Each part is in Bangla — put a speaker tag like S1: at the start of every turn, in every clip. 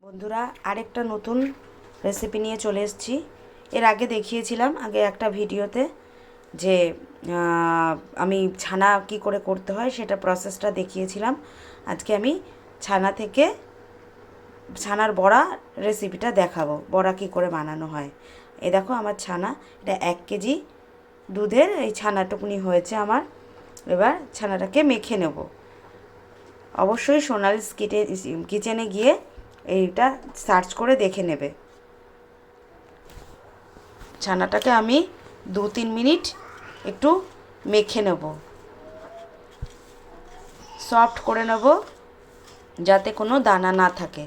S1: বন্ধুরা, আরেকটা নতুন রেসিপি নিয়ে চলে এসেছি। এর আগে দেখিয়েছিলাম একটা ভিডিওতে যে আমি ছানা কি করে করতে হয় সেটা প্রসেসটা দেখিয়েছিলাম। আজকে আমি ছানার বড়া রেসিপিটা দেখাবো, বড়া কি করে বানানো হয়। এই দেখো আমার ছানা, এটা 1 কেজি দুধের এই ছানাটুকুনি হয়েছে আমার। এবার ছানাটাকে মেখে নেব। অবশ্যই সোনালিস কিচেনে গিয়ে এইটা সার্চ করে দেখে নেবে। ছানাটাকে আমি 2-3 মিনিট একটু মেখে নেব, সফট করে নেব যাতে কোনো দানা না থাকে।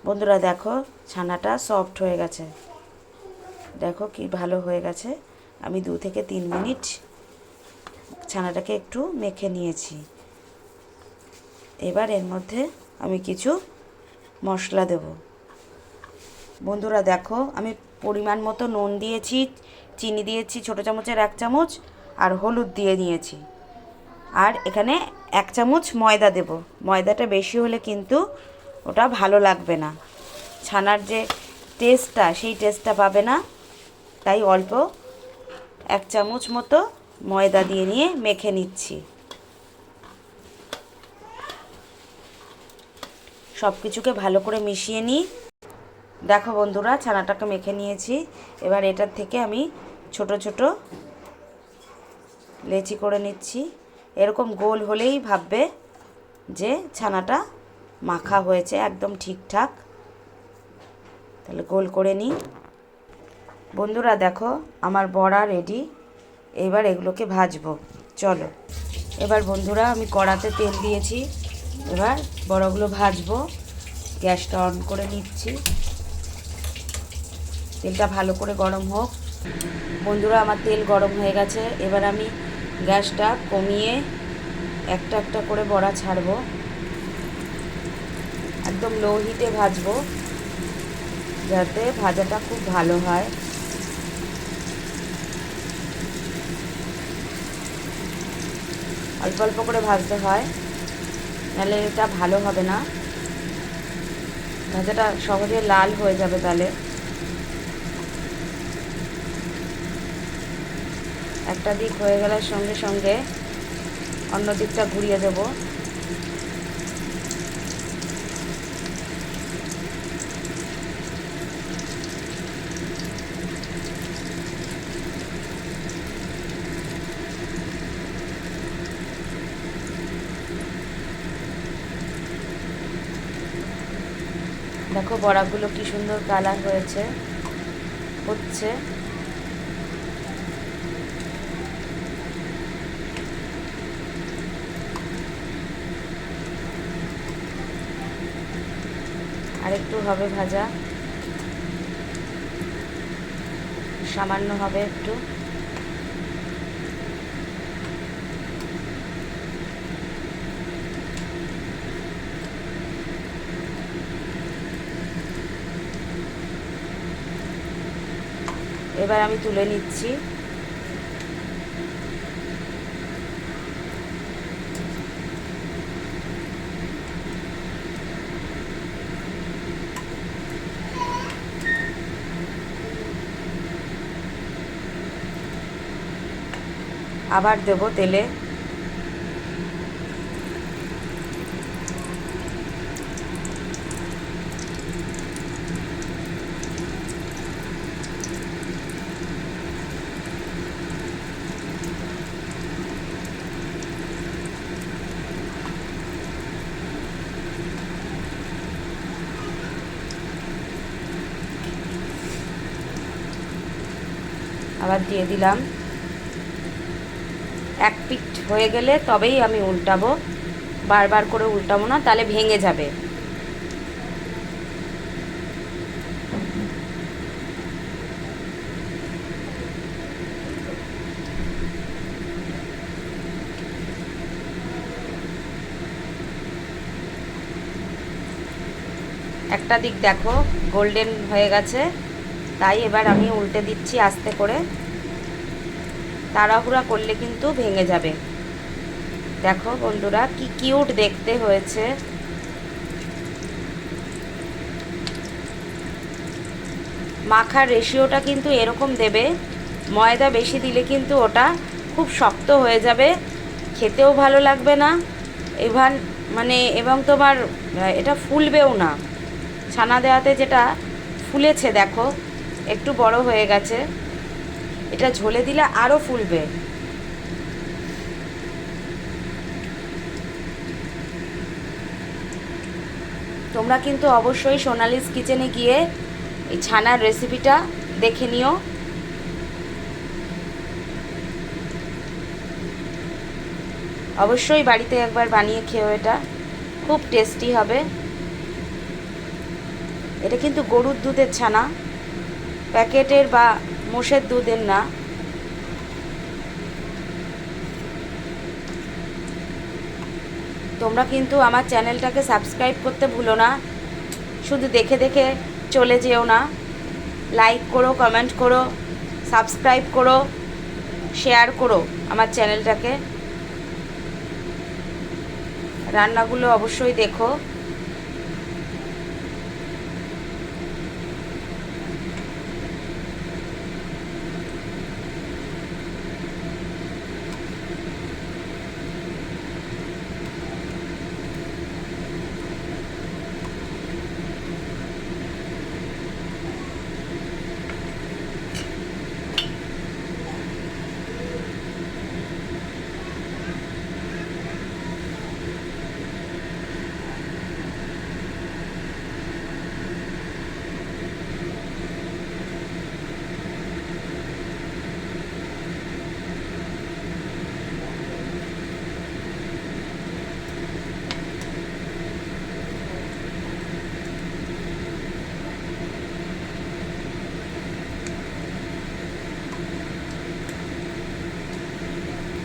S1: বন্ধুরা দেখো, ছানাটা সফট হয়ে গেছে, দেখো কি ভালো হয়ে গেছে। আমি 2 থেকে 3 মিনিট ছানাটাকে একটু মেখে নিয়েছি। এবার এর মধ্যে আমি কিছু মশলা দেব। বন্ধুরা দেখো, আমি পরিমাণ মতো নুন দিয়েছি, চিনি দিয়েছি ছোটো চামচের 1 চামচ, আর হলুদ দিয়ে নিয়েছি। আর এখানে 1 চামচ ময়দা দেব। ময়দাটা বেশি হলে কিন্তু ওটা ভালো লাগবে না, ছানার যে টেস্টটা সেই টেস্টটা পাবে না। তাই অল্প 1 চামচ মতো ময়দা দিয়ে নিয়ে মেখে নিচ্ছি। সব কিছুকে ভালো করে মিশিয়ে নিই। দেখো বন্ধুরা, ছানাটাকে মেখে নিয়েছি। এবার এটার থেকে আমি ছোট ছোট লেচি করে নিচ্ছি। এরকম গোল হলেই ভাববে যে ছানাটা মাখা হয়েছে একদম ঠিকঠাক। তাহলে গোল করে নিই। বন্ধুরা দেখো, আমার বড়া রেডি। এবার এগুলোকে ভাজবো, চলো। এবার বন্ধুরা আমি কড়াতে তেল দিয়েছি, এবার বড়াগুলো ভাজবো। গ্যাসটা অন করে নিচ্ছি, তেলটা ভালো করে গরম হোক। বন্ধুরা আমার তেল গরম হয়ে গেছে। এবার আমি গ্যাসটা কমিয়ে একটা একটা করে বড়া ছাড়বো। একদম লো হিটে ভাজবো যাতে ভাজাটা খুব ভালো হয়। অল্প অল্প করে ভাজতে হয়, নাহলে এটা ভালো হবে না। ভাজাটা সহজে লাল হয়ে যাবে তাহলে। একটা দিক হয়ে গেলে সঙ্গে সঙ্গে অন্য দিকটা ঘুরিয়ে দেব। দেখো বড়াগুলো কি সুন্দর কালার হয়েছে, হচ্ছে। আরেকটু হবে ভাজা, সামান্য হবে একটু। এবার আমি তুলে নিচ্ছি। আবার দেব তেলে। আবার দিয়ে দিলাম। এক পিঠ হয়ে গেলে তবেই আমি উল্টাবো, বারবার করে উল্টাবো না, তাহলে ভেঙে যাবে। একটা দিক দেখো গোল্ডেন হয়ে গেছে, তাই এবার আমি উল্টে দিচ্ছি আস্তে করে। তাড়াহুড়া করলে কিন্তু ভেঙে যাবে। দেখো বন্ধুরা কি কিউট দেখতে হয়েছে। মাখার রেশিওটা কিন্তু এরকম দেবে, ময়দা বেশি দিলে কিন্তু ওটা খুব শক্ত হয়ে যাবে, খেতেও ভালো লাগবে না। এবং তোমার এটা ফুলবেও না। ছানা দেওয়াতে যেটা ফুলেছে দেখো, একটু বড় হয়ে গেছে, এটা ঝোলে দিলে আরও ফুলবে। তোমরা কিন্তু অবশ্যই সোনালিস কিচেনে গিয়ে এই ছানার রেসিপিটা দেখে নিও। অবশ্যই বাড়িতে একবার বানিয়ে খেও, এটা খুব টেস্টি হবে। এটা কিন্তু গরুর দুধের ছানা, প্যাকেটের বা মোষের দুধের না। তোমরা কিন্তু আমার চ্যানেলটাকে সাবস্ক্রাইব করতে ভুলো না, শুধু দেখে দেখে চলে যেও না। লাইক করো, কমেন্ট করো, সাবস্ক্রাইব করো, শেয়ার করো আমার চ্যানেলটাকে। রান্নাগুলো অবশ্যই দেখো।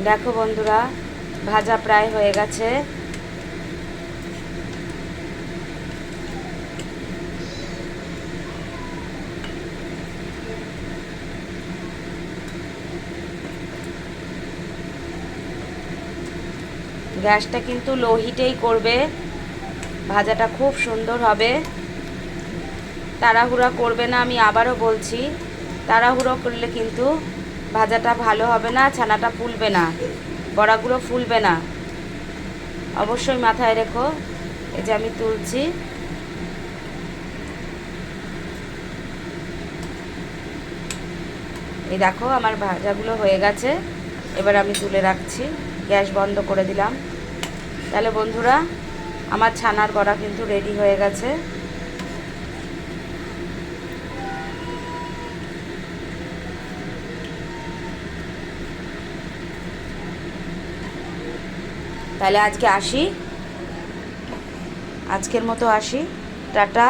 S1: দেখো বন্ধুরা ভাজা প্রায় হয়ে গেছে। গ্যাসটা কিন্তু লো হিটেই করবে, ভাজাটা খুব সুন্দর হবে। তাড়াহুড়া করবে না, আমি আবারও বলছি, তাড়াহুড়ো করলে কিন্তু ভাজাটা ভালো হবে না, ছানাটা ফুলবে না, বড়াগুলো ফুলবে না। অবশ্যই মাথায় রেখো। এই যে আমি তুলছি, এই দেখো আমার ভাজাগুলো হয়ে গেছে। এবার আমি তুলে রাখছি, গ্যাস বন্ধ করে দিলাম। তাহলে বন্ধুরা আমার ছানার বড়া কিন্তু রেডি হয়ে গেছে। তাহলে আজকে আসি, আজকের মতো আসি, টাটা।